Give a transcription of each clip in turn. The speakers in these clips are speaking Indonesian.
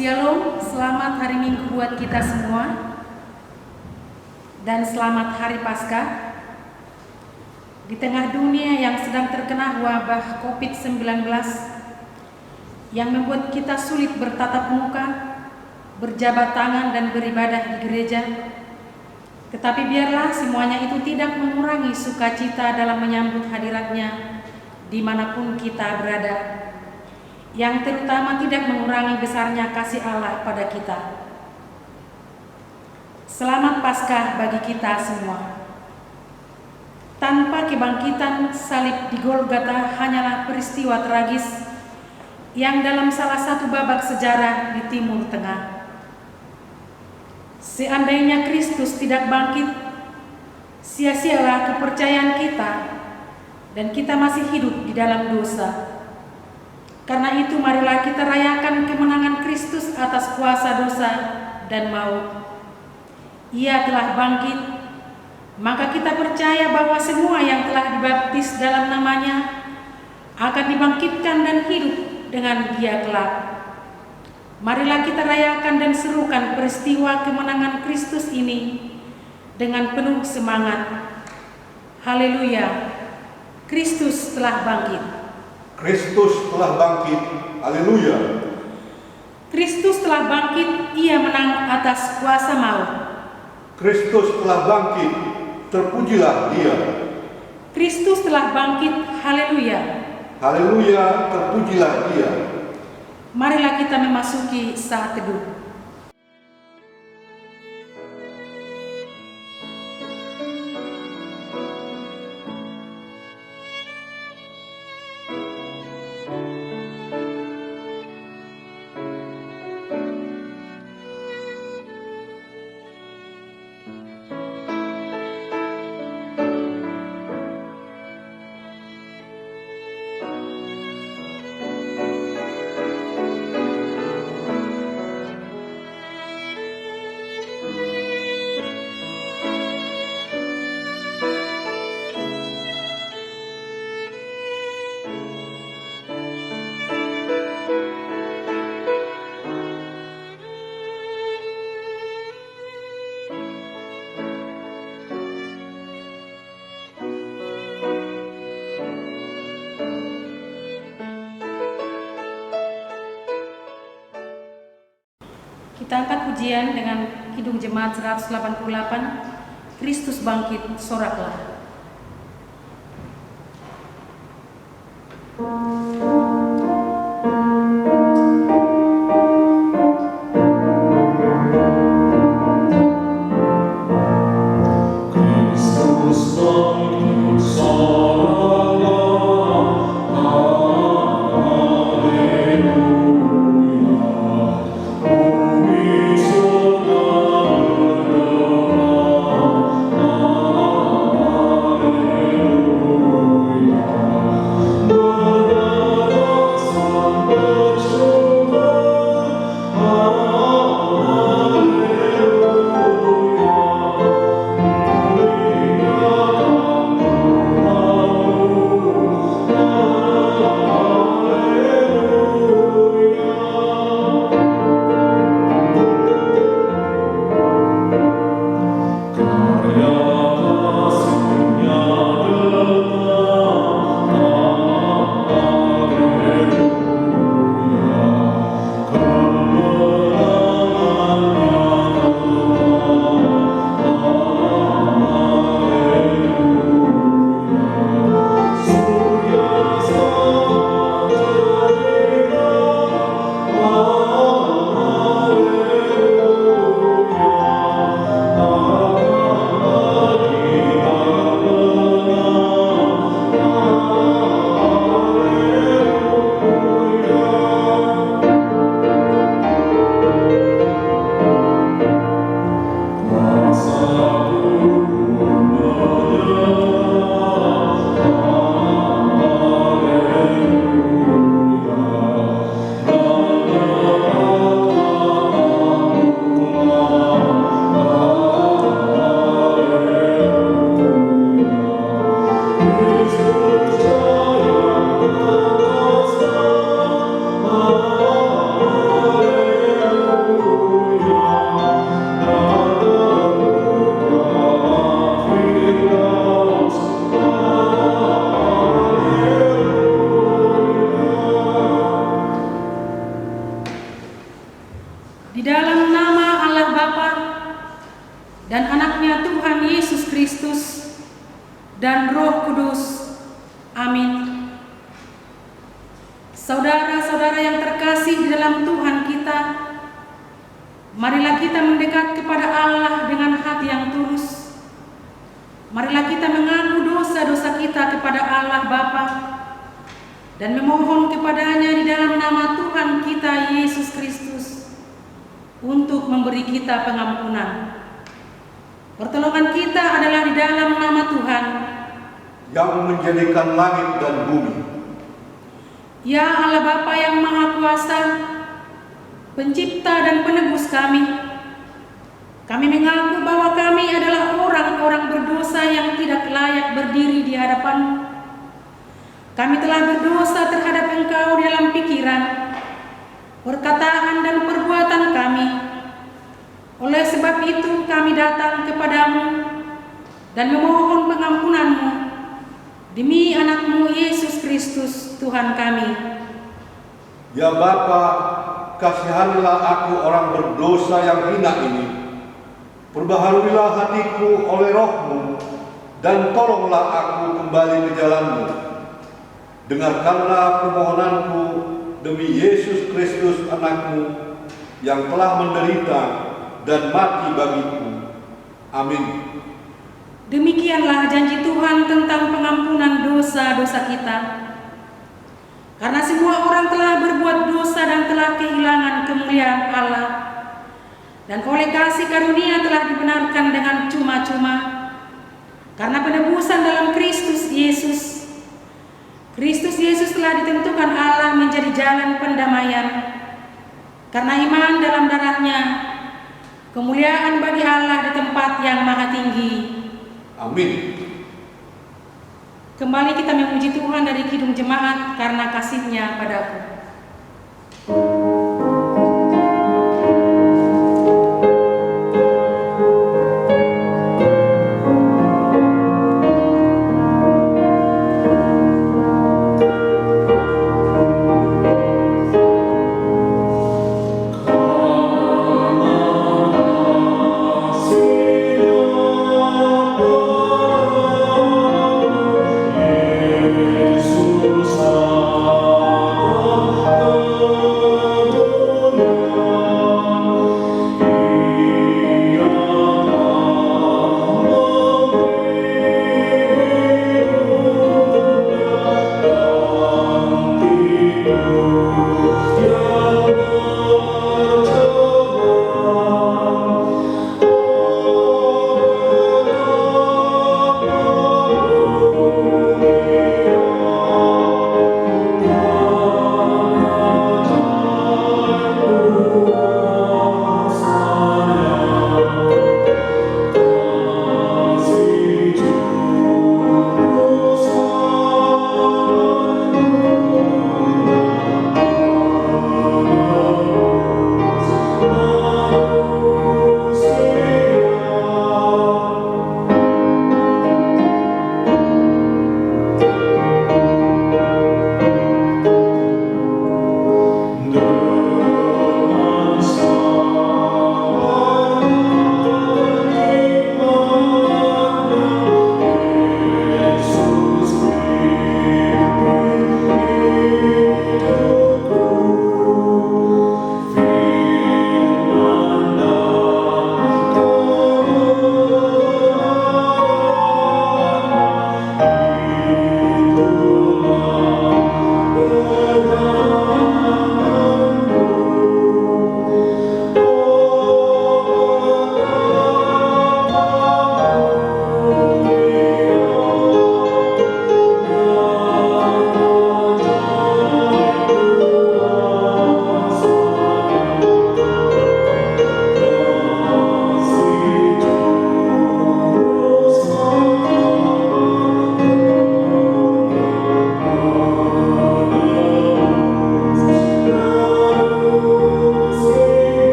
Shalom, selamat hari Minggu buat kita semua dan selamat hari Paskah. Di tengah dunia yang sedang terkena wabah COVID-19 yang membuat kita sulit bertatap muka, berjabat tangan dan beribadah di gereja, tetapi biarlah semuanya itu tidak mengurangi sukacita dalam menyambut hadiratnya dimanapun kita berada, yang terutama tidak mengurangi besarnya kasih Allah pada kita. Selamat Paskah bagi kita semua. Tanpa kebangkitan salib di Golgota hanyalah peristiwa tragis yang dalam salah satu babak sejarah di Timur Tengah. Seandainya Kristus tidak bangkit, sia-sialah kepercayaan kita dan kita masih hidup di dalam dosa. Karena itu marilah kita rayakan kemenangan Kristus atas kuasa dosa dan maut. Ia telah bangkit, maka kita percaya bahwa semua yang telah dibaptis dalam namanya akan dibangkitkan dan hidup dengan Dia kelak. Marilah kita rayakan dan serukan peristiwa kemenangan Kristus ini dengan penuh semangat. Haleluya, Kristus telah bangkit. Kristus telah bangkit, haleluya. Kristus telah bangkit, Ia menang atas kuasa maut. Kristus telah bangkit, terpujilah Dia. Kristus telah bangkit, haleluya. Haleluya, terpujilah Dia. Marilah kita memasuki saat teduh. Kita angkat pujian dengan Kidung Jemaat 188, Kristus bangkit, soraklah. Hallelujah. Saudara-saudara yang terkasih di dalam Tuhan kita, marilah kita mendekat kepada Allah dengan hati yang tulus. Marilah kita mengaku dosa-dosa kita kepada Allah Bapa dan memohon kepadanya di dalam nama Tuhan kita Yesus Kristus untuk memberi kita pengampunan. Pertolongan kita adalah di dalam nama Tuhan yang menjadikan langit dan bumi. Ya Allah Bapa yang Maha Kuasa, Pencipta dan Penebus kami mengaku bahwa kami adalah orang-orang berdosa yang tidak layak berdiri di hadapan-Mu. Kami telah berdosa terhadap Engkau dalam pikiran, perkataan dan perbuatan kami. Oleh sebab itu kami datang kepadamu dan memohon pengampunan-Mu demi anak-Mu Yesus Kristus Tuhan kami. Ya Bapa, kasihanilah aku orang berdosa yang hina ini. Perbaharuilah hatiku oleh Roh-Mu dan tolonglah aku kembali ke jalan-Mu. Dengarkanlah permohonanku demi Yesus Kristus anak-Mu yang telah menderita dan mati bagiku. Amin. Demikianlah janji Tuhan tentang pengampunan dosa-dosa kita. Karena semua orang telah berbuat dosa dan telah kehilangan kemuliaan Allah, dan oleh kasih karunia telah dibenarkan dengan cuma-cuma karena penebusan dalam Kristus Yesus. Kristus Yesus telah ditentukan Allah menjadi jalan pendamaian. Karena iman dalam darah-Nya, kemuliaan bagi Allah di tempat yang maha tinggi. Amin. Kembali kita memuji Tuhan dari Kidung Jemaat karena kasih-Nya padaku.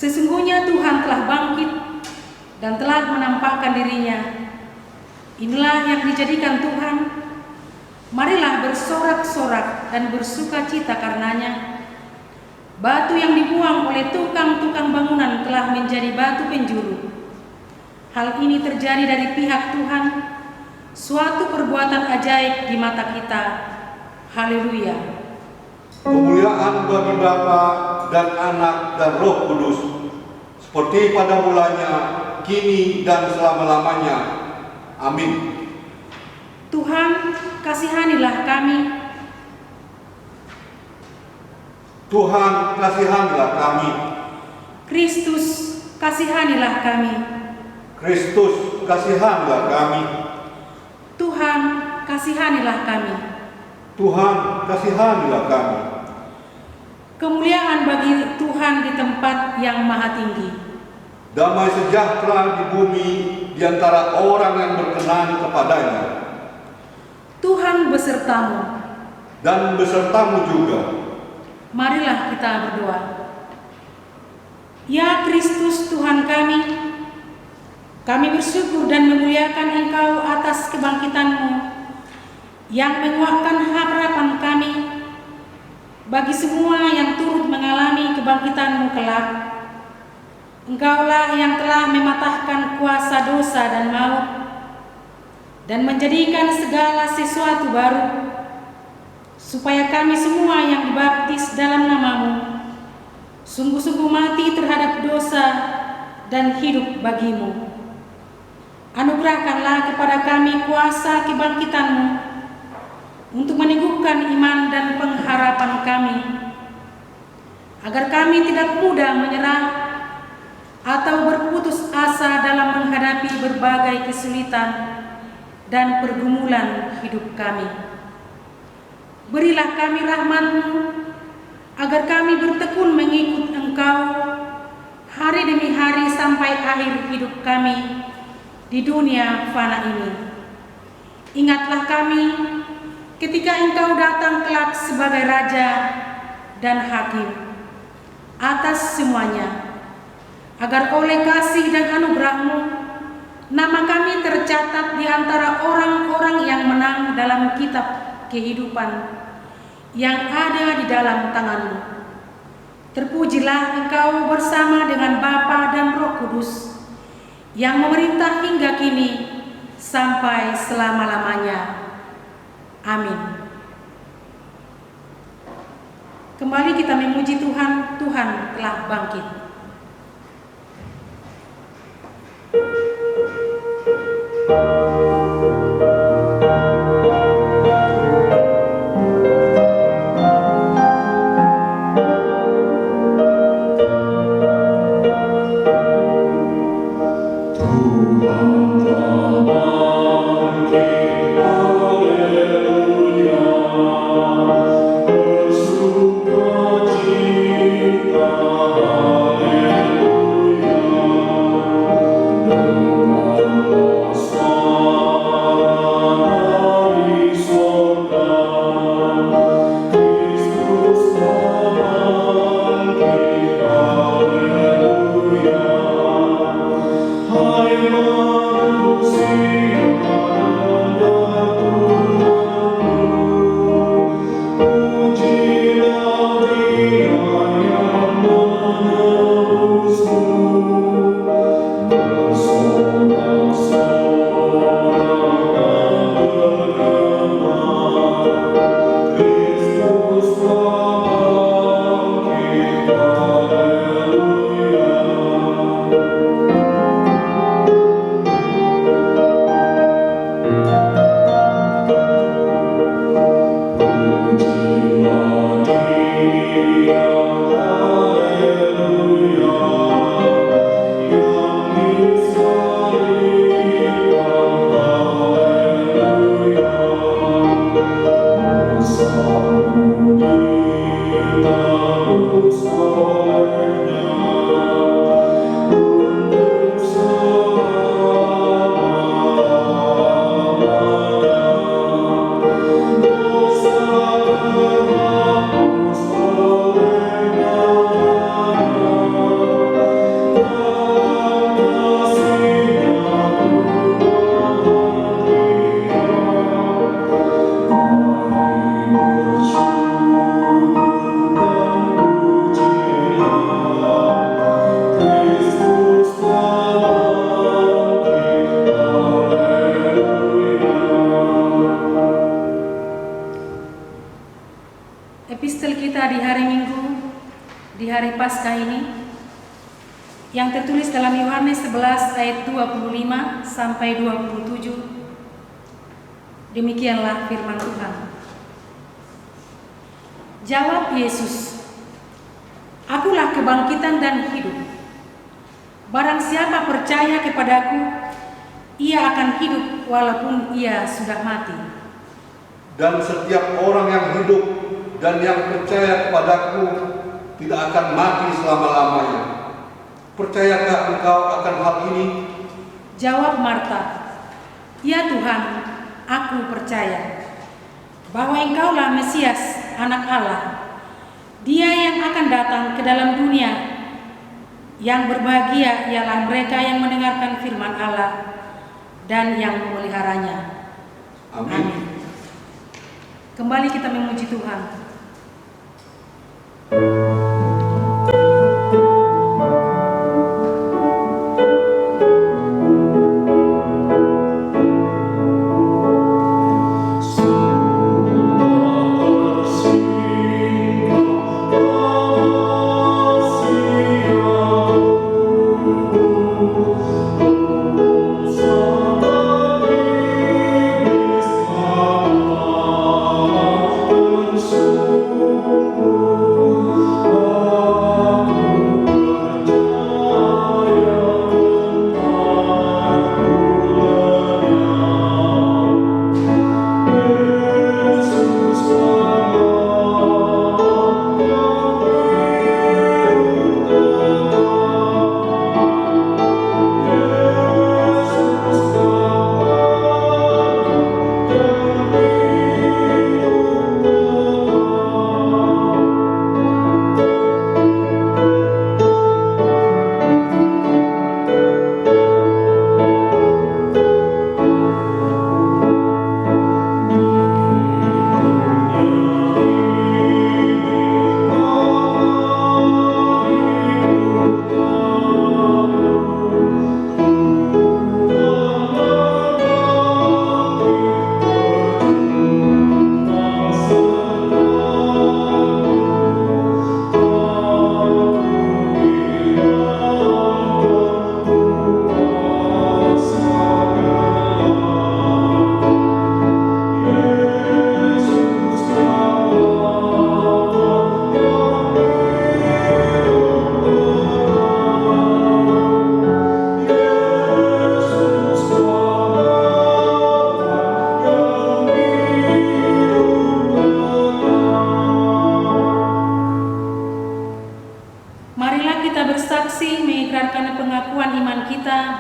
Sesungguhnya Tuhan telah bangkit dan telah menampakkan diri-Nya. Inilah yang dijadikan Tuhan. Marilah bersorak-sorak dan bersuka cita karenanya. Batu yang dibuang oleh tukang-tukang bangunan telah menjadi batu penjuru. Hal ini terjadi dari pihak Tuhan, suatu perbuatan ajaib di mata kita. Haleluya. Kemuliaan bagi Bapa dan Anak dan Roh Kudus, seperti pada mulanya, kini dan selama-lamanya. Amin. Tuhan, kasihanilah kami. Tuhan, kasihanilah kami. Kristus, kasihanilah kami. Kristus, kasihanilah kami. Tuhan, kasihanilah kami. Tuhan, kasihanilah kami. Kemuliaan bagi Tuhan di tempat yang maha tinggi. Damai sejahtera di bumi di antara orang yang berkenan kepadanya. Tuhan besertamu. Dan besertamu juga. Marilah kita berdoa. Ya Kristus Tuhan kami bersyukur dan memuliakan Engkau atas kebangkitan-Mu yang menguatkan harapan kami bagi semua yang turut mengalami kebangkitan-Mu kelak. Engkaulah yang telah mematahkan kuasa dosa dan maut dan menjadikan segala sesuatu baru, supaya kami semua yang dibaptis dalam nama-Mu sungguh-sungguh mati terhadap dosa dan hidup bagi-Mu. Anugerahkanlah kepada kami kuasa kebangkitan-Mu untuk meneguhkan iman dan pengharapan kami, agar kami tidak mudah menyerah atau berputus asa dalam menghadapi berbagai kesulitan dan pergumulan hidup kami. Berilah kami rahmat-Mu, agar kami bertekun mengikut Engkau hari demi hari sampai akhir hidup kami di dunia fana ini. Ingatlah kami ketika Engkau datang kelak sebagai Raja dan Hakim atas semuanya, agar oleh kasih dan anugerah-Mu nama kami tercatat di antara orang-orang yang menang dalam kitab kehidupan yang ada di dalam tangan-Mu. Terpujilah Engkau bersama dengan Bapa dan Roh Kudus, yang memerintah hingga kini sampai selama-lamanya. Amin. Kembali kita memuji Tuhan, Tuhan telah bangkit. Minggu di hari Paskah ini yang tertulis dalam Yohanes 11 ayat 25 sampai 27. Demikianlah firman Tuhan. Jawab Yesus, "Akulah kebangkitan dan hidup. Barang siapa percaya kepadaku, ia akan hidup walaupun ia sudah mati. Dan setiap orang yang hidup dan yang percaya kepadaku tidak akan mati selama-lamanya. Percayakah engkau akan hal ini?" Jawab Marta, "Ya Tuhan, aku percaya bahwa Engkaulah Mesias, Anak Allah, Dia yang akan datang ke dalam dunia. Yang berbahagia ialah mereka yang mendengarkan firman Allah dan yang memeliharanya." Amin. Kembali kita memuji Tuhan.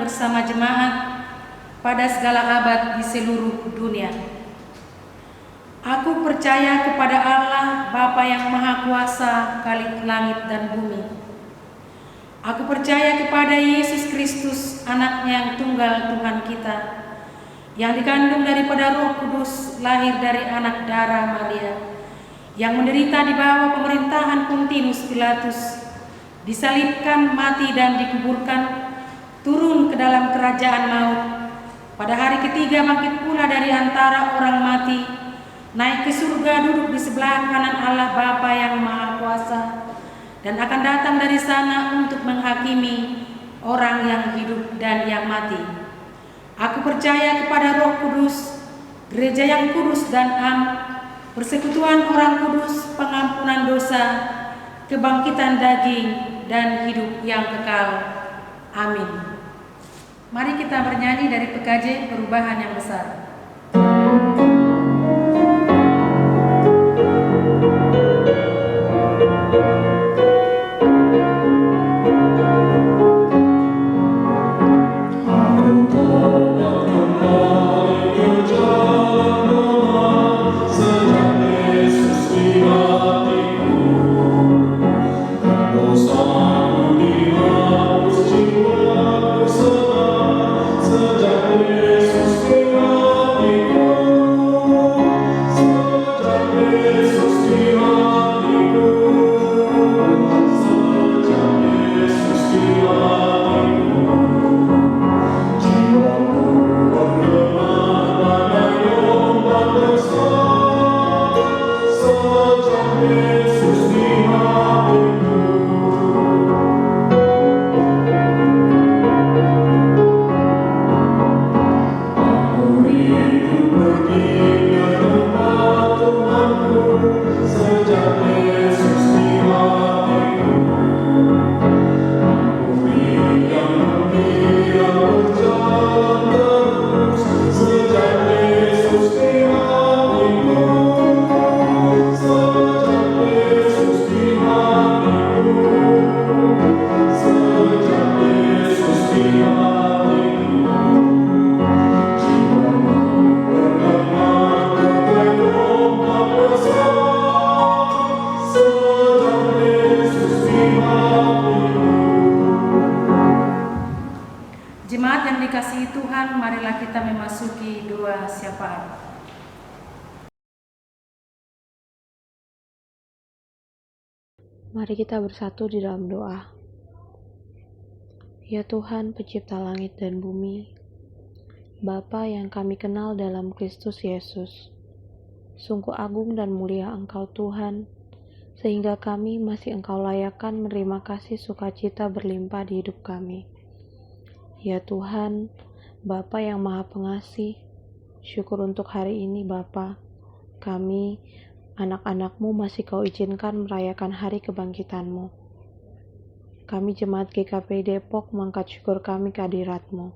Bersama jemaat pada segala abad di seluruh dunia. Aku percaya kepada Allah, Bapa yang Maha Kuasa, Khalik langit dan bumi. Aku percaya kepada Yesus Kristus, Anaknya yang tunggal Tuhan kita, yang dikandung daripada Roh Kudus, lahir dari anak darah Maria, yang menderita di bawah pemerintahan Pontius Pilatus, disalibkan, mati dan dikuburkan, turun ke dalam kerajaan maut, pada hari ketiga bangkit pula dari antara orang mati, naik ke surga, duduk di sebelah kanan Allah Bapa yang Maha Kuasa, dan akan datang dari sana untuk menghakimi orang yang hidup dan yang mati. Aku percaya kepada Roh Kudus, gereja yang kudus dan am, persekutuan orang kudus, pengampunan dosa, kebangkitan daging, dan hidup yang kekal. Amin. Mari kita bernyanyi dari PKJ Perubahan yang Besar. Sejak Yesus tinggal Tuhan, marilah kita memasuki doa syafaat. Mari kita bersatu di dalam doa. Ya Tuhan, pencipta langit dan bumi, Bapa yang kami kenal dalam Kristus Yesus, sungguh agung dan mulia Engkau Tuhan, sehingga kami masih Engkau layakkan menerima kasih sukacita berlimpah di hidup kami. Ya Tuhan, Bapa yang Maha Pengasih, syukur untuk hari ini Bapa, kami, anak-anak-Mu masih Kau izinkan merayakan hari kebangkitan-Mu. Kami Jemaat GKP Depok mengangkat syukur kami kehadirat-Mu.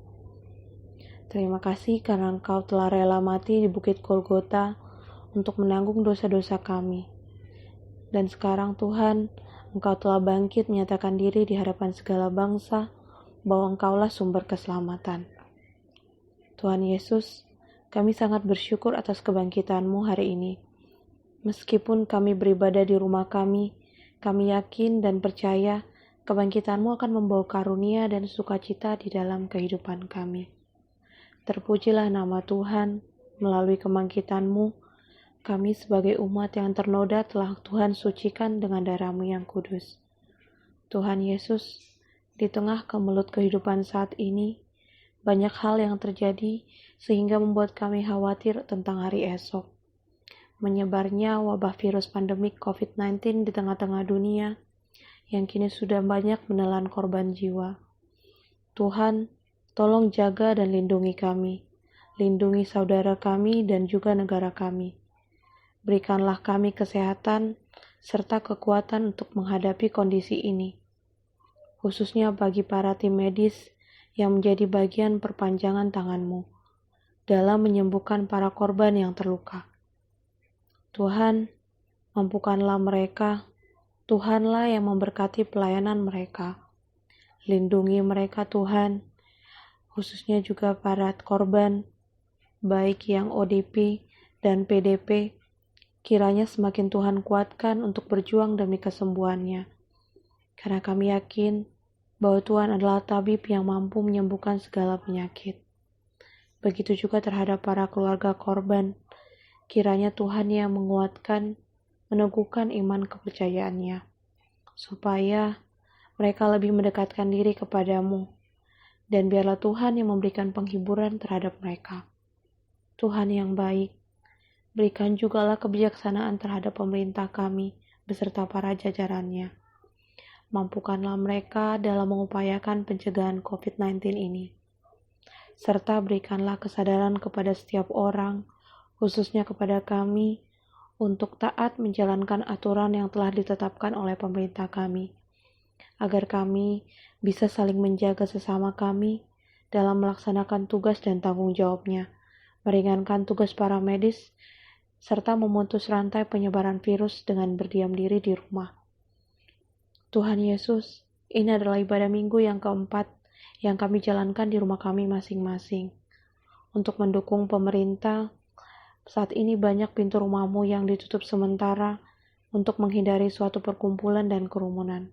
Terima kasih karena Engkau telah rela mati di Bukit Golgota untuk menanggung dosa-dosa kami. Dan sekarang Tuhan, Engkau telah bangkit menyatakan diri di hadapan segala bangsa bahwa Engkaulah sumber keselamatan. Tuhan Yesus, kami sangat bersyukur atas kebangkitan-Mu hari ini. Meskipun kami beribadah di rumah kami yakin dan percaya kebangkitan-Mu akan membawa karunia dan sukacita di dalam kehidupan kami. Terpujilah nama Tuhan, melalui kebangkitan-Mu, kami sebagai umat yang ternoda telah Tuhan sucikan dengan darah-Mu yang kudus. Tuhan Yesus, di tengah kemelut kehidupan saat ini, banyak hal yang terjadi sehingga membuat kami khawatir tentang hari esok. Menyebarnya wabah virus pandemik COVID-19 di tengah-tengah dunia, yang kini sudah banyak menelan korban jiwa. Tuhan, tolong jaga dan lindungi kami. Lindungi saudara kami dan juga negara kami. Berikanlah kami kesehatan serta kekuatan untuk menghadapi kondisi ini. Khususnya bagi para tim medis yang menjadi bagian perpanjangan tangan-Mu dalam menyembuhkan para korban yang terluka. Tuhan, mampukanlah mereka. Tuhanlah yang memberkati pelayanan mereka. Lindungi mereka Tuhan, khususnya juga para korban, baik yang ODP dan PDP, kiranya semakin Tuhan kuatkan untuk berjuang demi kesembuhannya. Karena kami yakin bahwa Tuhan adalah tabib yang mampu menyembuhkan segala penyakit. Begitu juga terhadap para keluarga korban, kiranya Tuhan yang menguatkan, meneguhkan iman kepercayaannya, supaya mereka lebih mendekatkan diri kepadamu, dan biarlah Tuhan yang memberikan penghiburan terhadap mereka. Tuhan yang baik, berikan jugalah kebijaksanaan terhadap pemerintah kami, beserta para jajarannya. Mampukanlah mereka dalam mengupayakan pencegahan COVID-19 ini, serta berikanlah kesadaran kepada setiap orang, khususnya kepada kami, untuk taat menjalankan aturan yang telah ditetapkan oleh pemerintah kami, agar kami bisa saling menjaga sesama kami dalam melaksanakan tugas dan tanggung jawabnya, meringankan tugas para medis, serta memutus rantai penyebaran virus dengan berdiam diri di rumah. Tuhan Yesus, ini adalah ibadah minggu yang keempat yang kami jalankan di rumah kami masing-masing. Untuk mendukung pemerintah, saat ini banyak pintu rumah-Mu yang ditutup sementara untuk menghindari suatu perkumpulan dan kerumunan.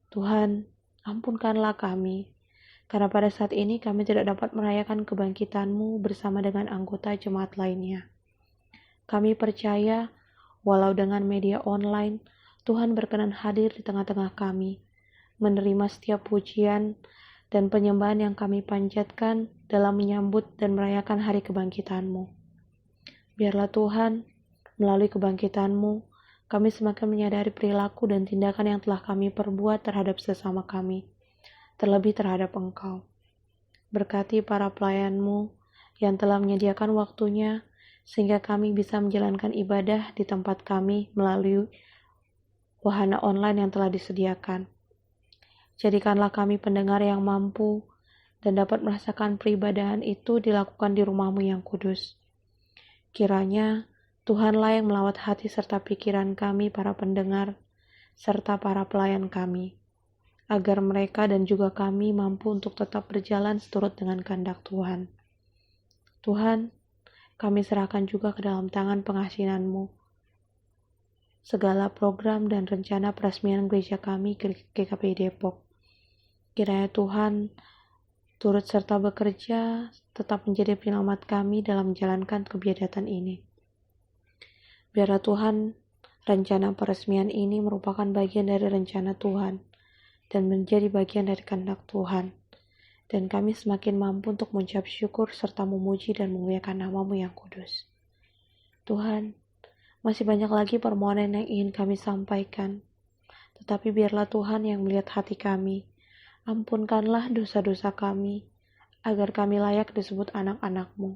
Tuhan, ampunkanlah kami, karena pada saat ini kami tidak dapat merayakan kebangkitan-Mu bersama dengan anggota jemaat lainnya. Kami percaya, walau dengan media online, Tuhan berkenan hadir di tengah-tengah kami, menerima setiap pujian dan penyembahan yang kami panjatkan dalam menyambut dan merayakan hari kebangkitan-Mu. Biarlah Tuhan, melalui kebangkitan-Mu, kami semakin menyadari perilaku dan tindakan yang telah kami perbuat terhadap sesama kami, terlebih terhadap Engkau. Berkati para pelayan-Mu yang telah menyediakan waktunya, sehingga kami bisa menjalankan ibadah di tempat kami melalui wahana online yang telah disediakan. Jadikanlah kami pendengar yang mampu dan dapat merasakan peribadahan itu dilakukan di rumah-Mu yang kudus. Kiranya Tuhanlah yang melawat hati serta pikiran kami para pendengar, serta para pelayan kami, agar mereka dan juga kami mampu untuk tetap berjalan seturut dengan kehendak Tuhan. Tuhan, kami serahkan juga ke dalam tangan pengasihan-Mu segala program dan rencana peresmian gereja kami GKP Depok. Kiranya Tuhan turut serta bekerja, tetap menjadi penyelamat kami dalam menjalankan kebiadatan ini. Biarlah Tuhan, rencana peresmian ini merupakan bagian dari rencana Tuhan dan menjadi bagian dari kehendak Tuhan. Dan kami semakin mampu untuk mengucap syukur serta memuji dan memuliakan nama-Mu yang kudus. Tuhan, masih banyak lagi permohonan yang ingin kami sampaikan. Tetapi biarlah Tuhan yang melihat hati kami. Ampunkanlah dosa-dosa kami, agar kami layak disebut anak-anak-Mu.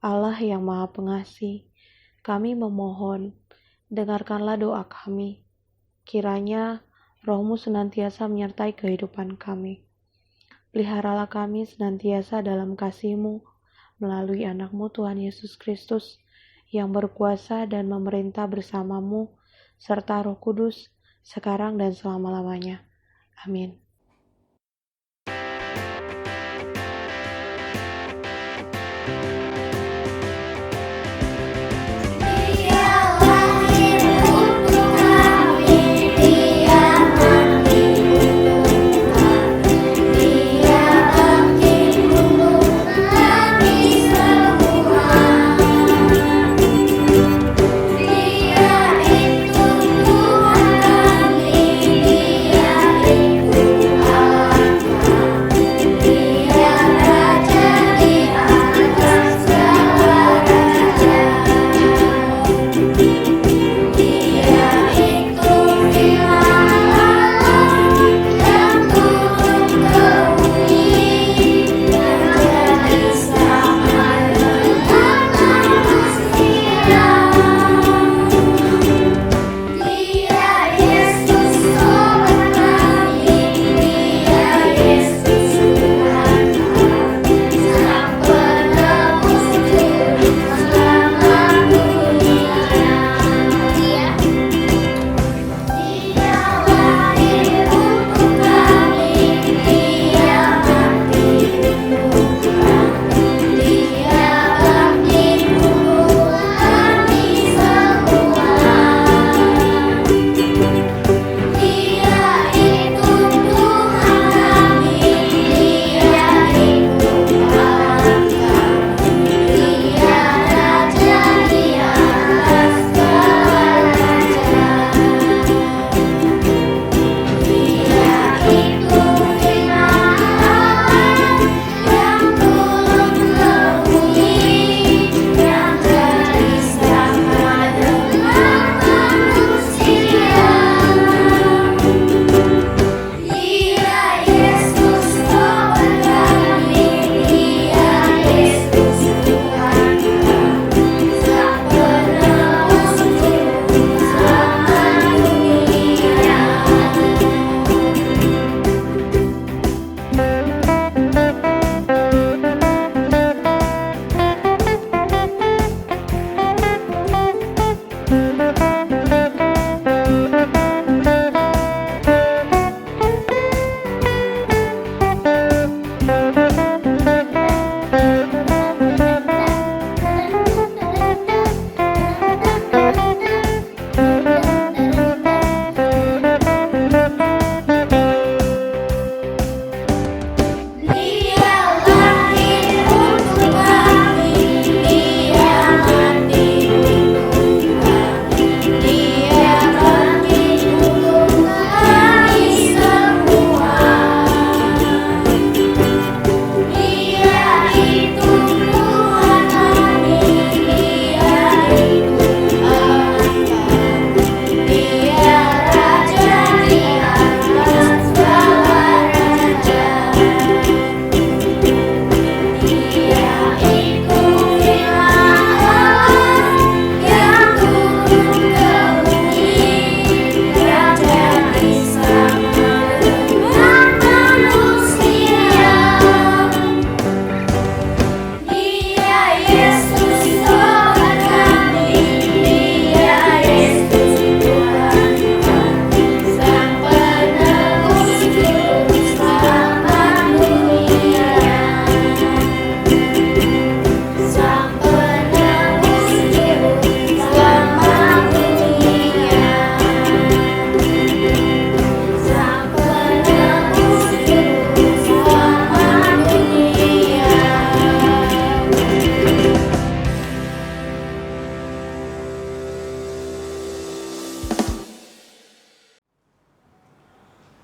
Allah yang Maha Pengasih, kami memohon, dengarkanlah doa kami. Kiranya Roh-Mu senantiasa menyertai kehidupan kami. Peliharalah kami senantiasa dalam kasih-Mu, melalui anak-Mu Tuhan Yesus Kristus, yang berkuasa dan memerintah bersama-Mu, serta Roh Kudus, sekarang dan selama-lamanya. Amin. Dia itu Tuhan kami, Dia itu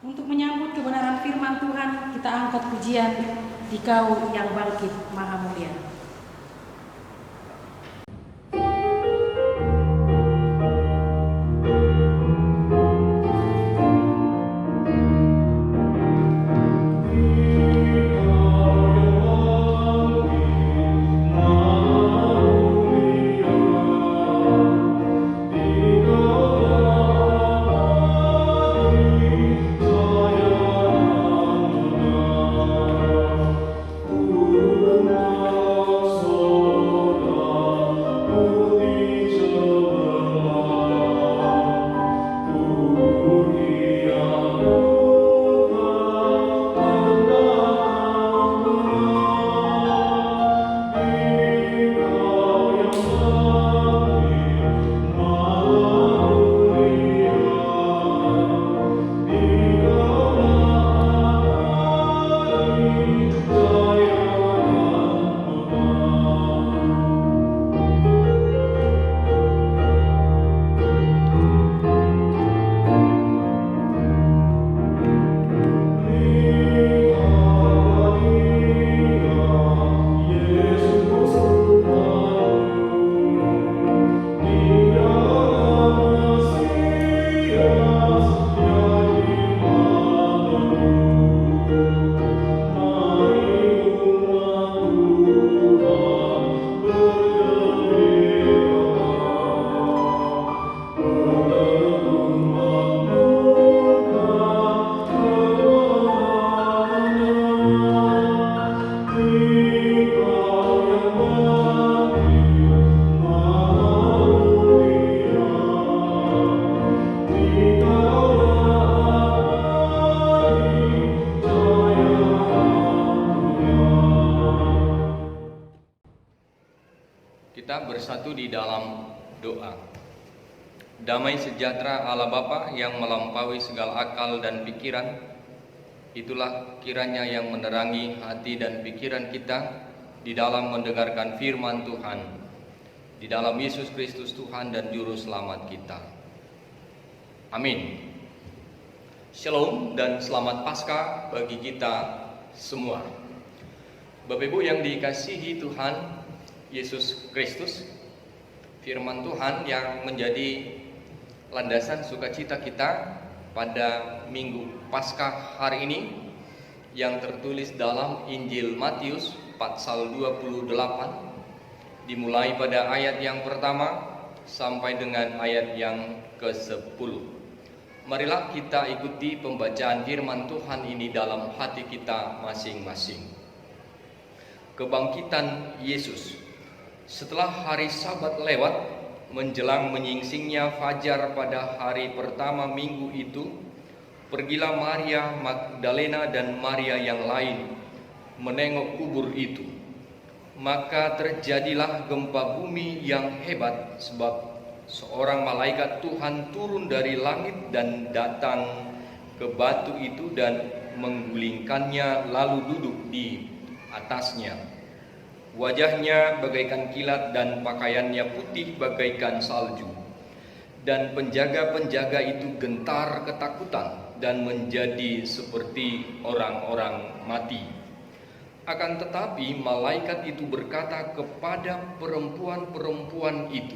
Untuk menyambut kebenaran firman Tuhan, kita angkat pujian Dikau yang bangkit maha mulia. Kita bersatu di dalam doa. Damai sejahtera Allah Bapa yang melampaui segala akal dan pikiran, itulah kiranya yang menerangi hati dan pikiran kita di dalam mendengarkan firman Tuhan, di dalam Yesus Kristus Tuhan dan Juru Selamat kita. Amin. Shalom dan selamat Paskah bagi kita semua. Bapak Ibu yang dikasihi Tuhan Yesus Kristus, firman Tuhan yang menjadi landasan sukacita kita pada Minggu Paskah hari ini yang tertulis dalam Injil Matius pasal 28 dimulai pada ayat yang pertama sampai dengan ayat yang ke-10. Marilah kita ikuti pembacaan firman Tuhan ini dalam hati kita masing-masing. Kebangkitan Yesus. Setelah hari Sabat lewat, menjelang menyingsingnya fajar pada hari pertama minggu itu, pergilah Maria Magdalena dan Maria yang lain menengok kubur itu. Maka terjadilah gempa bumi yang hebat, sebab seorang malaikat Tuhan turun dari langit dan datang ke batu itu dan menggulingkannya lalu duduk di atasnya. Wajahnya bagaikan kilat dan pakaiannya putih bagaikan salju. Dan penjaga-penjaga itu gentar ketakutan dan menjadi seperti orang-orang mati. Akan tetapi malaikat itu berkata kepada perempuan-perempuan itu,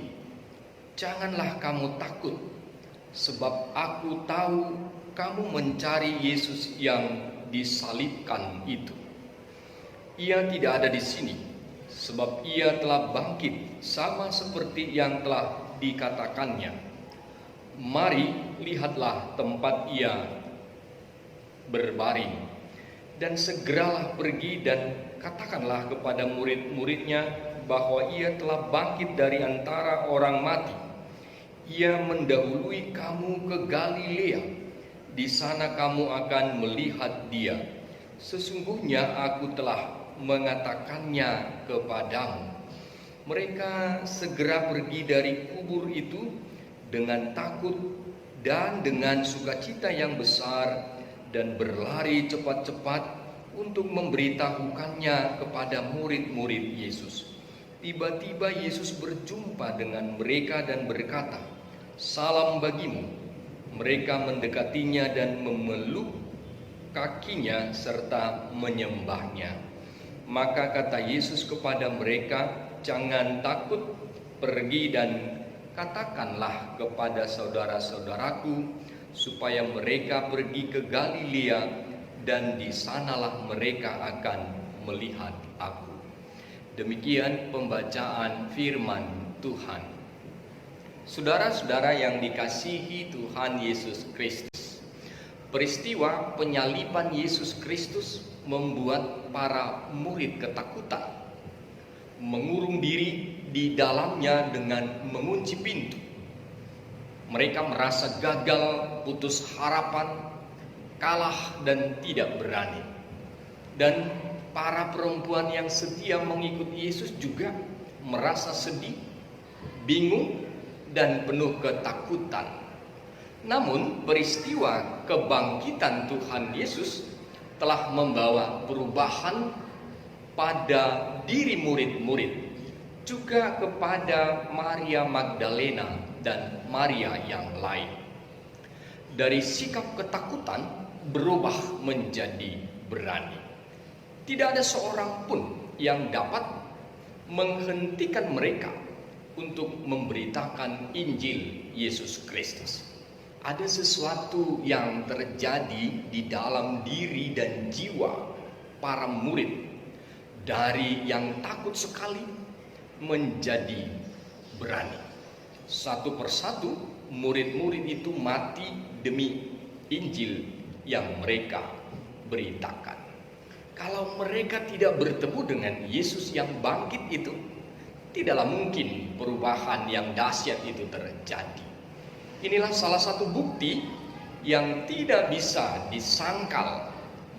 "Janganlah kamu takut, sebab aku tahu kamu mencari Yesus yang disalibkan itu. Ia tidak ada di sini, sebab ia telah bangkit sama seperti yang telah dikatakannya. Mari, lihatlah tempat ia berbaring, dan segeralah pergi dan katakanlah kepada murid-muridnya bahwa ia telah bangkit dari antara orang mati. Ia mendahului kamu ke Galilea, di sana kamu akan melihat dia. Sesungguhnya aku telah mengatakannya kepadamu." Mereka segera pergi dari kubur itu dengan takut dan dengan sukacita yang besar dan berlari cepat-cepat untuk memberitahukannya kepada murid-murid Yesus. Tiba-tiba Yesus berjumpa dengan mereka dan berkata, "Salam bagimu." Mereka mendekatinya dan memeluk kakinya serta menyembahnya. Maka kata Yesus kepada mereka, "Jangan takut, pergi dan katakanlah kepada saudara-saudaraku supaya mereka pergi ke Galilea, dan di sanalah mereka akan melihat aku." Demikian pembacaan firman Tuhan. Saudara-saudara yang dikasihi Tuhan Yesus Kristus, peristiwa penyaliban Yesus Kristus membuat para murid ketakutan, mengurung diri di dalamnya dengan mengunci pintu. Mereka merasa gagal, putus harapan, kalah dan tidak berani. Dan para perempuan yang setia mengikut Yesus juga merasa sedih, bingung, dan penuh ketakutan. Namun peristiwa kebangkitan Tuhan Yesus telah membawa perubahan pada diri murid-murid, juga kepada Maria Magdalena dan Maria yang lain. Dari sikap ketakutan berubah menjadi berani. Tidak ada seorang pun yang dapat menghentikan mereka untuk memberitakan Injil Yesus Kristus. Ada sesuatu yang terjadi di dalam diri dan jiwa para murid, dari yang takut sekali menjadi berani. Satu persatu murid-murid itu mati demi Injil yang mereka beritakan. Kalau mereka tidak bertemu dengan Yesus yang bangkit itu, tidaklah mungkin perubahan yang dahsyat itu terjadi. Inilah salah satu bukti yang tidak bisa disangkal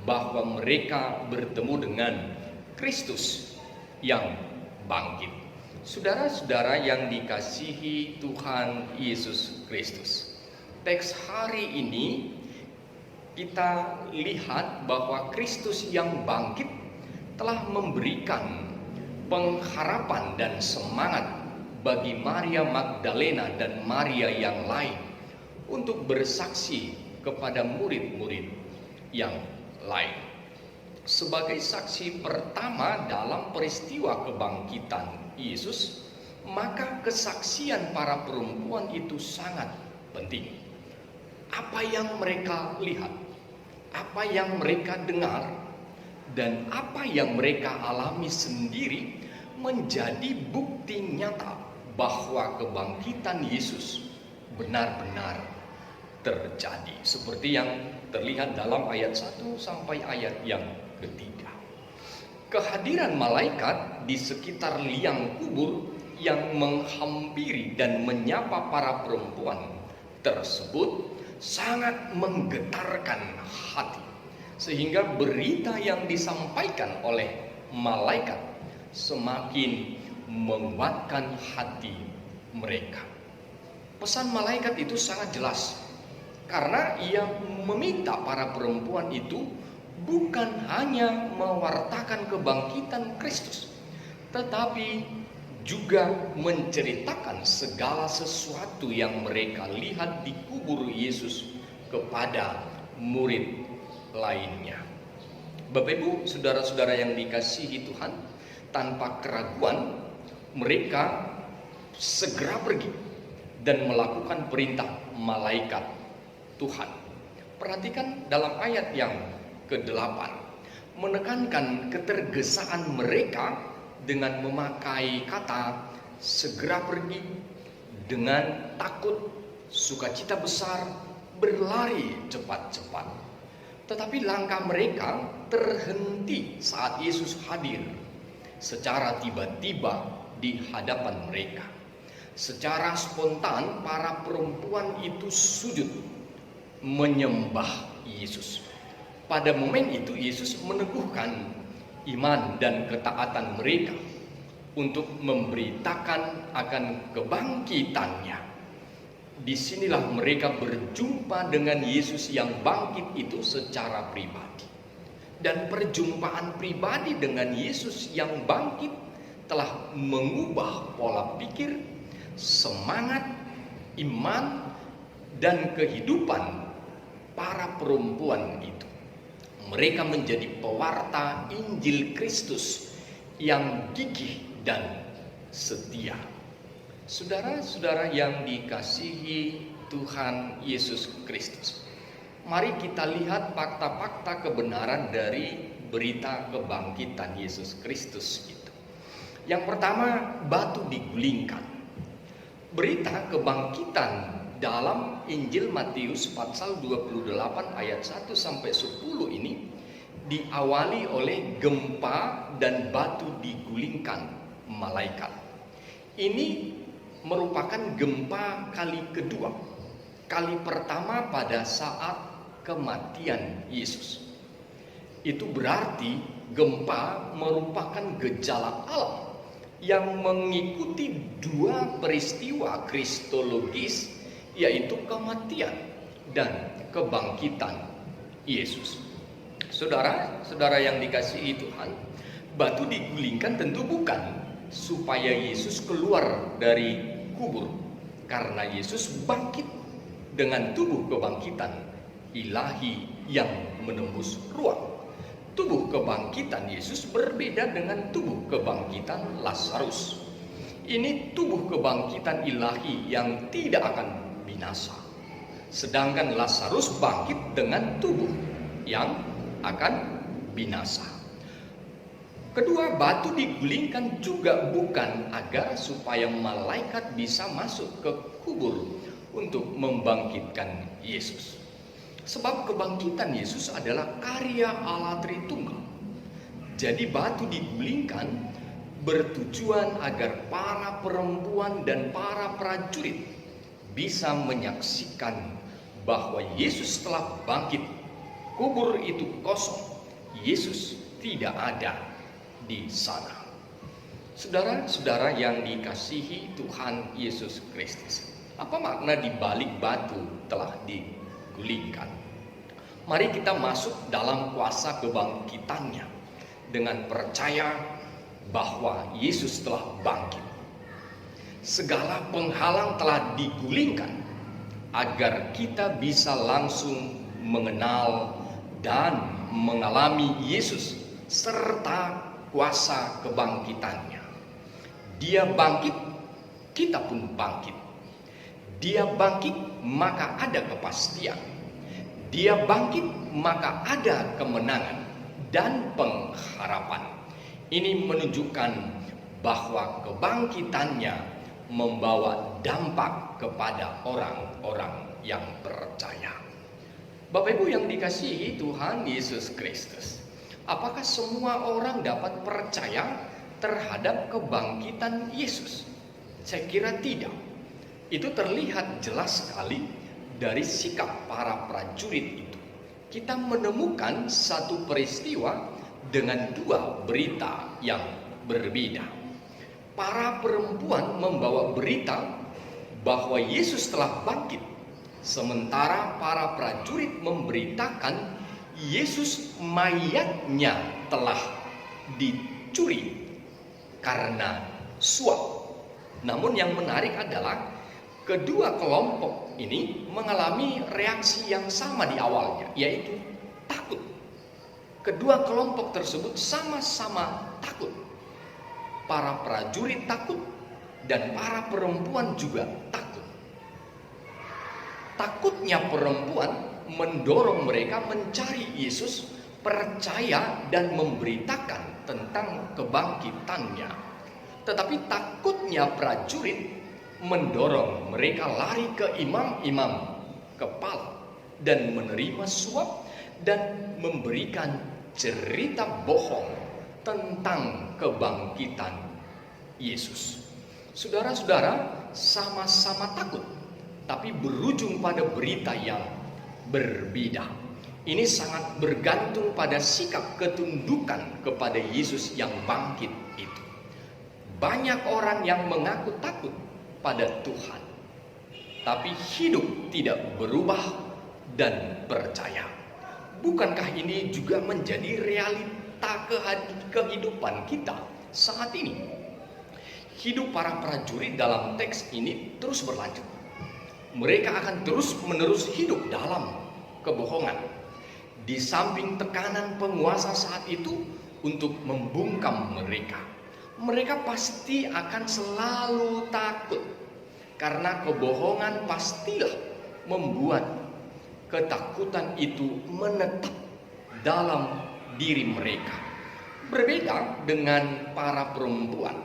bahwa mereka bertemu dengan Kristus yang bangkit. Saudara-saudara yang dikasihi Tuhan Yesus Kristus, teks hari ini kita lihat bahwa Kristus yang bangkit telah memberikan pengharapan dan semangat bagi Maria Magdalena dan Maria yang lain untuk bersaksi kepada murid-murid yang lain. Sebagai saksi pertama dalam peristiwa kebangkitan Yesus, maka kesaksian para perempuan itu sangat penting. Apa yang mereka lihat, apa yang mereka dengar, dan apa yang mereka alami sendiri menjadi bukti nyata bahwa kebangkitan Yesus benar-benar terjadi, seperti yang terlihat dalam ayat 1 sampai ayat yang ketiga. Kehadiran malaikat di sekitar liang kubur yang menghampiri dan menyapa para perempuan tersebut sangat menggetarkan hati, sehingga berita yang disampaikan oleh malaikat semakin menguatkan hati mereka. Pesan malaikat itu sangat jelas, karena ia meminta para perempuan itu bukan hanya mewartakan kebangkitan Kristus, tetapi juga menceritakan segala sesuatu yang mereka lihat di kubur Yesus kepada murid lainnya. Bapak Ibu, saudara-saudara yang dikasihi Tuhan, tanpa keraguan mereka segera pergi dan melakukan perintah malaikat Tuhan. Perhatikan dalam ayat yang ke-8, menekankan ketergesaan mereka dengan memakai kata segera pergi, dengan takut, sukacita besar, berlari cepat-cepat. Tetapi langkah mereka terhenti saat Yesus hadir secara tiba-tiba di hadapan mereka. Secara spontan para perempuan itu sujud menyembah Yesus. Pada momen itu Yesus meneguhkan iman dan ketaatan mereka untuk memberitakan akan kebangkitannya. Disinilah mereka berjumpa dengan Yesus yang bangkit itu secara pribadi. Dan perjumpaan pribadi dengan Yesus yang bangkit telah mengubah pola pikir, semangat, iman, dan kehidupan para perempuan itu. Mereka menjadi pewarta Injil Kristus yang gigih dan setia. Saudara-saudara yang dikasihi Tuhan Yesus Kristus, mari kita lihat fakta-fakta kebenaran dari berita kebangkitan Yesus Kristus itu. Yang pertama, batu digulingkan. Berita kebangkitan dalam Injil Matius pasal 28 ayat 1 sampai 10 ini diawali oleh gempa dan batu digulingkan malaikat. Ini merupakan gempa kali kedua. Kali pertama pada saat kematian Yesus. Itu berarti gempa merupakan gejala alam yang mengikuti dua peristiwa kristologis, yaitu kematian dan kebangkitan Yesus. Saudara-saudara yang dikasihi Tuhan, batu digulingkan tentu bukan supaya Yesus keluar dari kubur, karena Yesus bangkit dengan tubuh kebangkitan ilahi yang menembus ruang. Tubuh kebangkitan Yesus berbeda dengan tubuh kebangkitan Lazarus. Ini tubuh kebangkitan ilahi yang tidak akan binasa. Sedangkan Lazarus bangkit dengan tubuh yang akan binasa. Kedua, batu digulingkan juga bukan agar supaya malaikat bisa masuk ke kubur untuk membangkitkan Yesus. Sebab kebangkitan Yesus adalah karya Allah Tritunggal. Jadi batu digulingkan bertujuan agar para perempuan dan para prajurit bisa menyaksikan bahwa Yesus telah bangkit. Kubur itu kosong. Yesus tidak ada di sana. Saudara-saudara yang dikasihi Tuhan Yesus Kristus, apa makna di balik batu telah digulingkan? Mari kita masuk dalam kuasa kebangkitannya dengan percaya bahwa Yesus telah bangkit. Segala penghalang telah digulingkan agar kita bisa langsung mengenal dan mengalami Yesus serta kuasa kebangkitannya. Dia bangkit, kita pun bangkit. Dia bangkit, maka ada kepastian. Dia bangkit, maka ada kemenangan dan pengharapan. Ini menunjukkan bahwa kebangkitannya membawa dampak kepada orang-orang yang percaya. Bapak Ibu yang dikasihi Tuhan Yesus Kristus, apakah semua orang dapat percaya terhadap kebangkitan Yesus? Saya kira tidak. Itu terlihat jelas sekali dari sikap para prajurit itu. Kita menemukan satu peristiwa dengan dua berita yang berbeda. Para perempuan membawa berita bahwa Yesus telah bangkit, sementara para prajurit memberitakan Yesus mayatnya telah dicuri karena suap. Namun yang menarik adalah kedua kelompok ini mengalami reaksi yang sama di awalnya, yaitu takut. Kedua kelompok tersebut sama-sama takut. Para prajurit takut dan para perempuan juga takut. Takutnya perempuan mendorong mereka mencari Yesus, percaya dan memberitakan tentang kebangkitannya. Tetapi takutnya prajurit mendorong mereka lari ke imam-imam kepala dan menerima suap dan memberikan cerita bohong tentang kebangkitan Yesus. Saudara-saudara, sama-sama takut, tapi berujung pada berita yang berbeda. Ini sangat bergantung pada sikap ketundukan kepada Yesus yang bangkit itu. Banyak orang yang mengaku takut pada Tuhan, tapi hidup tidak berubah dan percaya. Bukankah ini juga menjadi realita kehidupan kita saat ini? Hidup para prajurit dalam teks ini terus berlanjut. mereka akan terus-menerus hidup dalam kebohongan. Di samping tekanan penguasa saat itu untuk membungkam mereka, mereka pasti akan selalu takut, karena kebohongan pastilah membuat ketakutan itu menetap dalam diri mereka. Berbeda dengan para perempuan,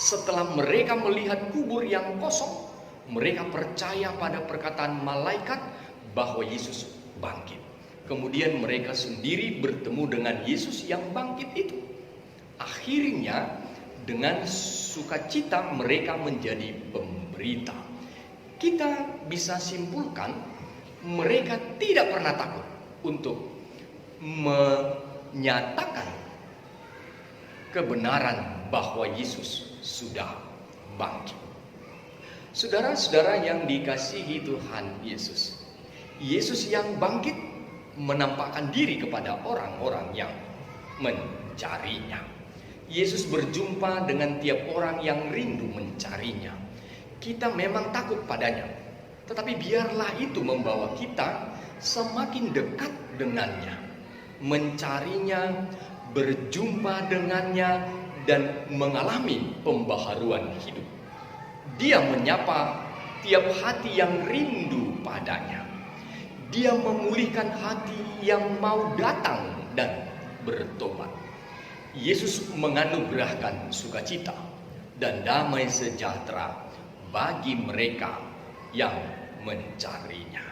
setelah mereka melihat kubur yang kosong, mereka percaya pada perkataan malaikat bahwa Yesus bangkit. Kemudian mereka sendiri bertemu dengan Yesus yang bangkit itu. Akhirnya dengan sukacita mereka menjadi pemberita. Kita bisa simpulkan mereka tidak pernah takut untuk menyatakan kebenaran bahwa Yesus sudah bangkit. Saudara-saudara yang dikasihi Tuhan Yesus, Yesus yang bangkit menampakkan diri kepada orang-orang yang mencarinya. Yesus berjumpa dengan tiap orang yang rindu mencarinya. Kita memang takut padanya, tetapi biarlah itu membawa kita semakin dekat dengannya, mencarinya, berjumpa dengannya, dan mengalami pembaharuan hidup. Dia menyapa tiap hati yang rindu padanya. Dia memulihkan hati yang mau datang dan bertobat. Yesus menganugerahkan sukacita dan damai sejahtera bagi mereka yang mencarinya.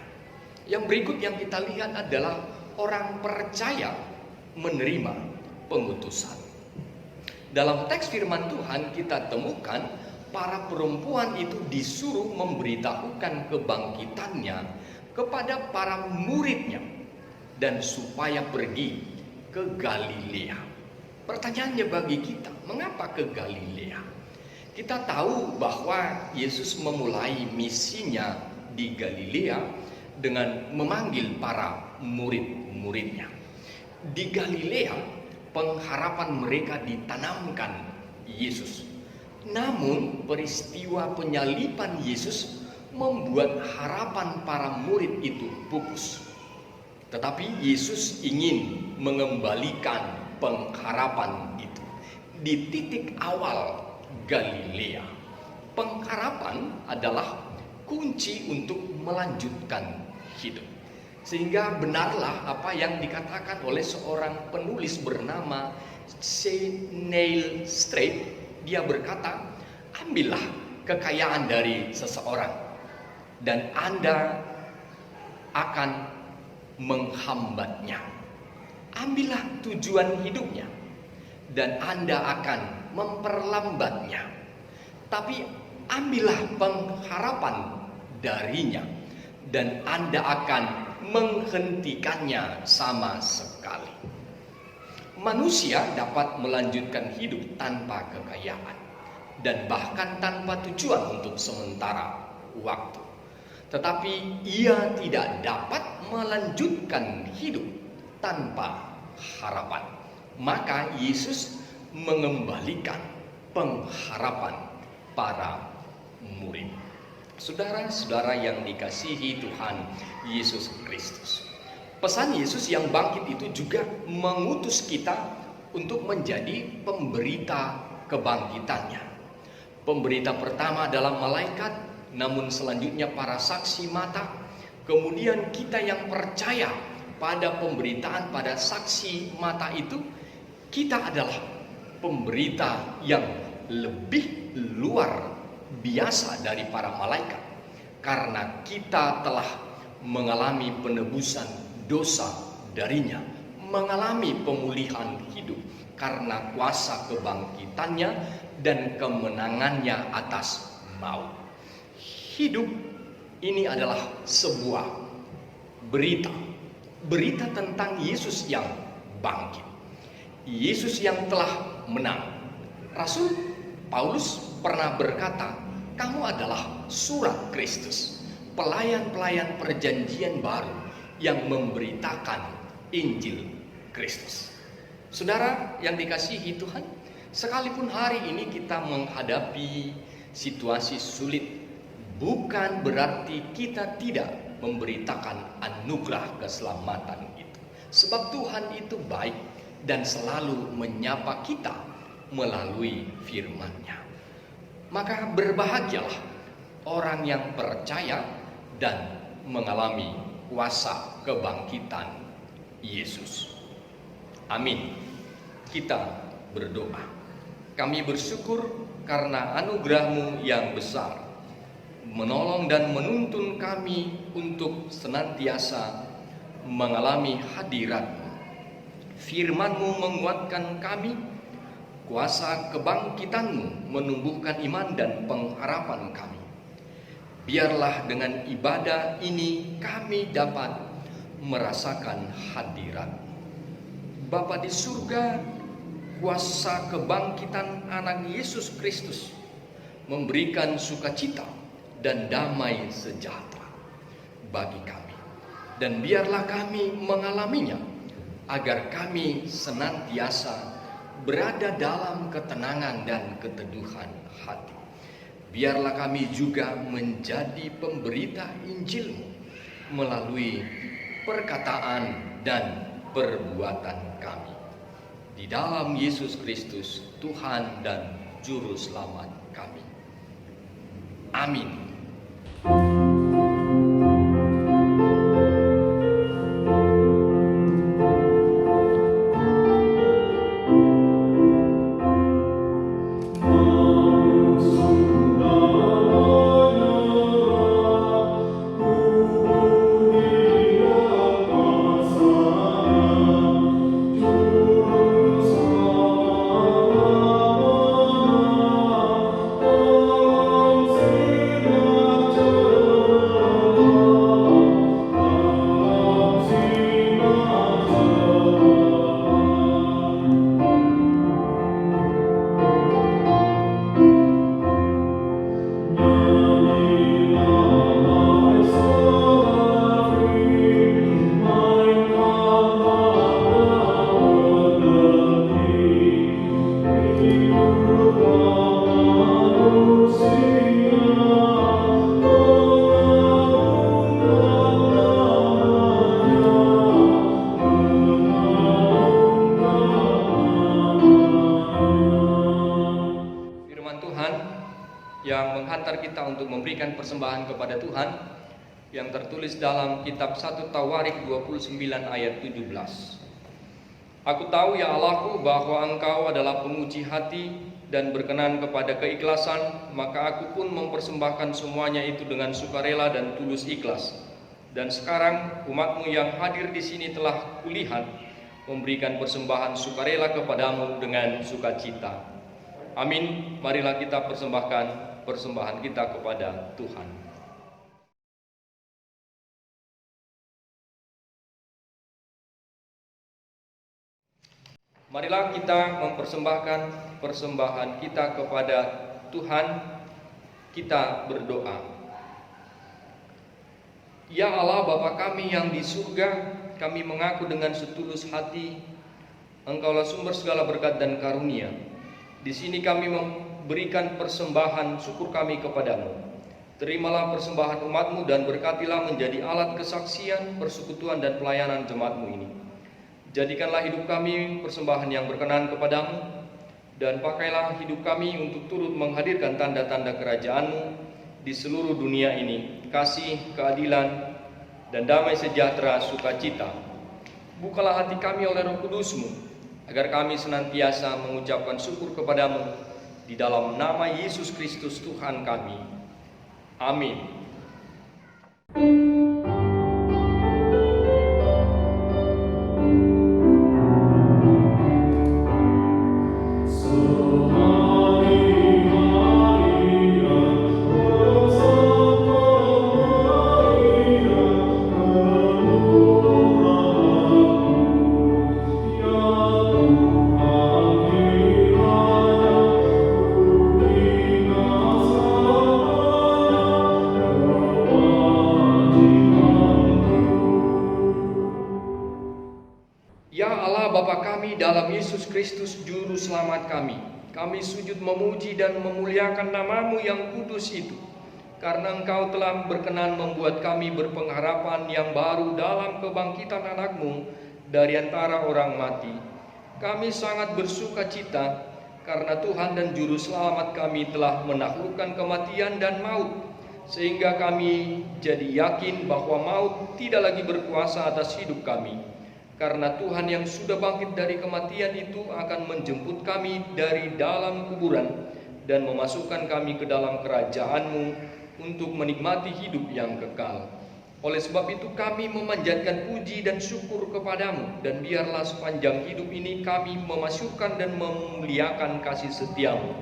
Yang berikut yang kita lihat adalah orang percaya menerima pengutusan. Dalam teks firman Tuhan kita temukan para perempuan itu disuruh memberitahukan kebangkitannya kepada para muridnya dan supaya pergi ke Galilea. Pertanyaannya bagi kita, mengapa ke Galilea? Kita tahu bahwa Yesus memulai misinya di Galilea dengan memanggil para murid-muridnya. Di Galilea, pengharapan mereka ditanamkan Yesus. Namun peristiwa penyaliban Yesus membuat harapan para murid itu pupus. Tetapi Yesus ingin mengembalikan pengharapan itu di titik awal Galilea. Pengharapan adalah kunci untuk melanjutkan hidup. Sehingga benarlah apa yang dikatakan oleh seorang penulis bernama C. Neil Straight. Dia berkata, ambillah kekayaan dari seseorang dan Anda akan menghambatnya. Ambillah tujuan hidupnya dan Anda akan memperlambatnya. Tapi ambillah pengharapan darinya dan Anda akan menghentikannya sama sekali. Manusia dapat melanjutkan hidup tanpa kekayaan dan bahkan tanpa tujuan untuk sementara waktu. Tetapi ia tidak dapat melanjutkan hidup tanpa harapan. Maka Yesus mengembalikan pengharapan para murid. Saudara-saudara yang dikasihi Tuhan Yesus Kristus, pesan Yesus yang bangkit itu juga mengutus kita untuk menjadi pemberita kebangkitannya. Pemberita pertama adalah malaikat, namun selanjutnya para saksi mata. Kemudian kita yang percaya pada pemberitaan pada saksi mata itu, kita adalah pemberita yang lebih luar biasa dari para malaikat, karena kita telah mengalami penebusan dosa darinya, mengalami pemulihan hidup karena kuasa kebangkitannya dan kemenangannya atas maut. Hidup ini adalah sebuah berita tentang Yesus yang bangkit, Yesus yang telah menang. Rasul Paulus pernah berkata, kamu adalah surat Kristus, pelayan-pelayan perjanjian baru yang memberitakan Injil Kristus. Saudara yang dikasihi Tuhan, sekalipun hari ini kita menghadapi situasi sulit bukan berarti kita tidak memberitakan anugerah keselamatan itu. Sebab Tuhan itu baik dan selalu menyapa kita melalui firman-Nya. Maka berbahagialah orang yang percaya dan mengalami kuasa kebangkitan Yesus. Amin. Kita berdoa. Kami bersyukur karena anugerah-Mu yang besar, menolong dan menuntun kami untuk senantiasa mengalami hadirat-Mu. Firman-Mu menguatkan kami, kuasa kebangkitan-Mu menumbuhkan iman dan pengharapan kami. Biarlah dengan ibadah ini kami dapat merasakan hadirat-Mu. Bapa di surga, kuasa kebangkitan anak Yesus Kristus memberikan sukacita dan damai sejahtera bagi kami. Dan biarlah kami mengalaminya, agar kami senantiasa berada dalam ketenangan dan keteduhan hati. Biarlah kami juga menjadi pemberita Injil-Mu melalui perkataan dan perbuatan kami. Di dalam Yesus Kristus, Tuhan dan Juru Selamat kami. Amin. Yang menghantar kita untuk memberikan persembahan kepada Tuhan yang tertulis dalam kitab 1 Tawarik 29 ayat 17. Aku tahu ya Allahku bahwa Engkau adalah penguji hati dan berkenan kepada keikhlasan, maka aku pun mempersembahkan semuanya itu dengan sukarela dan tulus ikhlas. Dan sekarang umat-Mu yang hadir di sini telah kulihat memberikan persembahan sukarela kepadamu dengan sukacita. Amin. Marilah kita persembahkan persembahan kita kepada Tuhan. Marilah kita mempersembahkan persembahan kita kepada Tuhan. Kita berdoa. Ya Allah Bapa kami yang di surga, kami mengaku dengan setulus hati Engkaulah sumber segala berkat dan karunia. Di sini kami berikan persembahan syukur kami kepadamu. Terimalah persembahan umat-Mu dan berkatilah menjadi alat kesaksian, persekutuan dan pelayanan jemaat-Mu ini. Jadikanlah hidup kami persembahan yang berkenan kepadamu, dan pakailah hidup kami untuk turut menghadirkan tanda-tanda kerajaan-Mu di seluruh dunia ini, kasih, keadilan, dan damai sejahtera sukacita. Bukalah hati kami oleh Roh Kudus-Mu, agar kami senantiasa mengucapkan syukur kepadamu, di dalam nama Yesus Kristus Tuhan kami. Amin. Dalam Yesus Kristus Juru Selamat kami, kami sujud memuji dan memuliakan nama-Mu yang kudus itu. karena Engkau telah berkenan membuat kami berpengharapan yang baru dalam kebangkitan anak-Mu dari antara orang mati. Kami sangat bersuka cita karena Tuhan dan Juru Selamat kami telah menaklukkan kematian dan maut, sehingga kami jadi yakin bahwa maut tidak lagi berkuasa atas hidup kami. Karena Tuhan yang sudah bangkit dari kematian itu akan menjemput kami dari dalam kuburan dan memasukkan kami ke dalam kerajaan-Mu untuk menikmati hidup yang kekal. Oleh sebab itu kami memanjatkan puji dan syukur kepadamu, dan biarlah sepanjang hidup ini kami memasyurkan dan memuliakan kasih setiamu.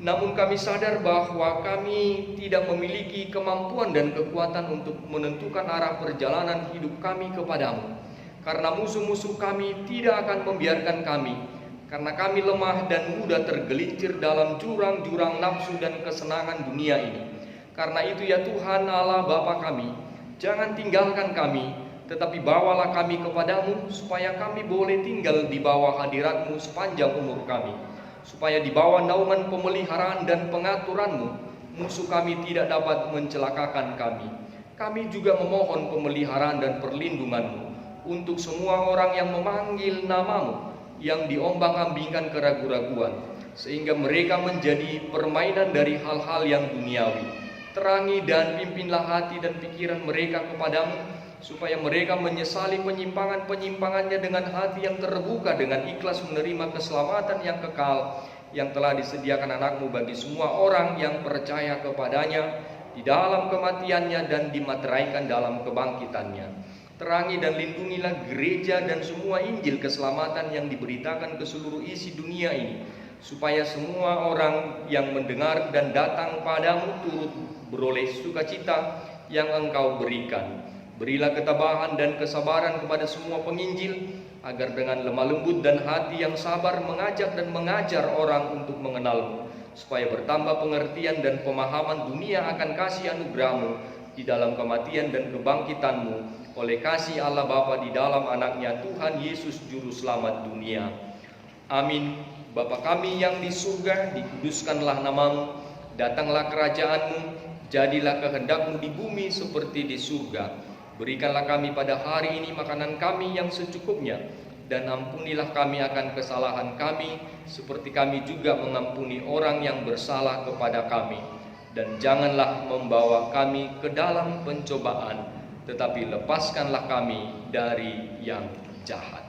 Namun kami sadar bahwa kami tidak memiliki kemampuan dan kekuatan untuk menentukan arah perjalanan hidup kami kepadamu. Karena musuh-musuh kami tidak akan membiarkan kami, karena kami lemah dan mudah tergelincir dalam jurang-jurang nafsu dan kesenangan dunia ini. Karena itu ya Tuhan Allah Bapa kami, jangan tinggalkan kami, tetapi bawalah kami kepadamu, supaya kami boleh tinggal di bawah hadirat-Mu sepanjang umur kami. Supaya di bawah naungan pemeliharaan dan pengaturan-Mu, musuh kami tidak dapat mencelakakan kami. Kami juga memohon pemeliharaan dan perlindungan-Mu untuk semua orang yang memanggil nama-Mu, yang diombang-ambingkan keraguan-raguan, sehingga mereka menjadi permainan dari hal-hal yang duniawi. Terangi dan pimpinlah hati dan pikiran mereka kepadamu, supaya mereka menyesali penyimpangan-penyimpangannya dengan hati yang terbuka, dengan ikhlas menerima keselamatan yang kekal yang telah disediakan anak-Mu bagi semua orang yang percaya kepadanya di dalam kematiannya dan dimateraikan dalam kebangkitannya. Terangi dan lindungilah gereja dan semua Injil keselamatan yang diberitakan ke seluruh isi dunia ini, supaya semua orang yang mendengar dan datang padamu turut beroleh sukacita yang Engkau berikan. Berilah ketabahan dan kesabaran kepada semua penginjil, agar dengan lemah lembut dan hati yang sabar mengajak dan mengajar orang untuk mengenal-Mu, supaya bertambah pengertian dan pemahaman dunia akan kasih anugerah-Mu di dalam kematian dan kebangkitan-Mu, oleh kasih Allah Bapa di dalam anaknya Tuhan Yesus Juru Selamat dunia. Amin. Bapa kami yang di surga, dikuduskanlah nama-Mu, datanglah kerajaan-Mu, jadilah kehendak-Mu di bumi seperti di surga. Berikanlah kami pada hari ini makanan kami yang secukupnya, dan ampunilah kami akan kesalahan kami, seperti kami juga mengampuni orang yang bersalah kepada kami. Dan janganlah membawa kami ke dalam pencobaan, tetapi lepaskanlah kami dari yang jahat.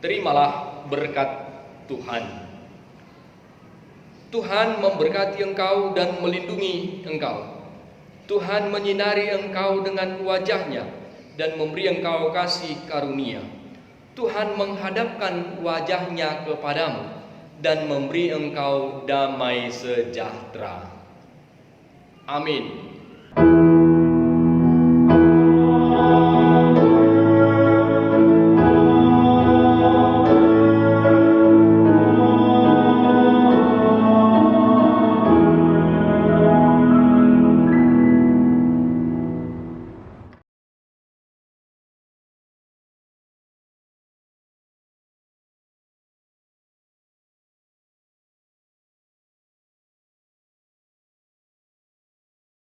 Terimalah berkat Tuhan. Tuhan memberkati engkau dan melindungi engkau. Tuhan menyinari engkau dengan wajah-Nya dan memberi engkau kasih karunia. Tuhan menghadapkan wajah-Nya kepadamu dan memberi engkau damai sejahtera. Amin.